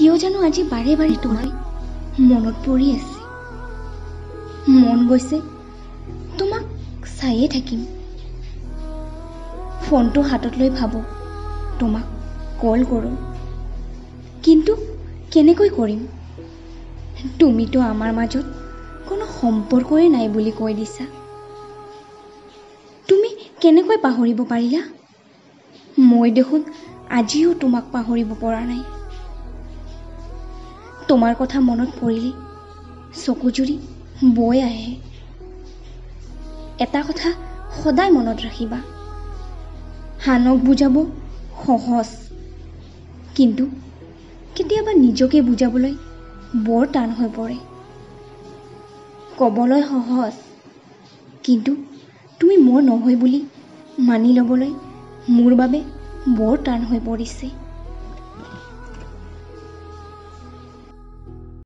কিয় জানো আজি বাৰে বাৰে তোমাক মনত পৰি আছে। মন গৈছে তোমাক চাইয়ে থাকিম। ফোনটো হাতত লৈ ভাবো তোমাক কল কৰোঁ, কিন্তু কেনেকৈ কৰিম? তুমিতো আমাৰ মাজত কোনো সম্পৰ্কই নাই বুলি কৈ দিছা। তুমি কেনেকৈ পাহৰিব পাৰিলা? মই দেখোন আজিও তোমাক পাহৰিব পৰা নাই। তোমাৰ কথা মনত পৰিলে চকুজুৰি বৈ আহে। এটা কথা সদায় মনত ৰাখিবা, হানক বুজাব সহজ, কিন্তু কেতিয়াবা নিজকে বুজাবলৈ বৰ টান হৈ পৰে। ক'বলৈ সহজ, কিন্তু তুমি মোৰ নহয় বুলি মানি ল'বলৈ মোৰ বাবে বৰ টান হৈ পৰিছে।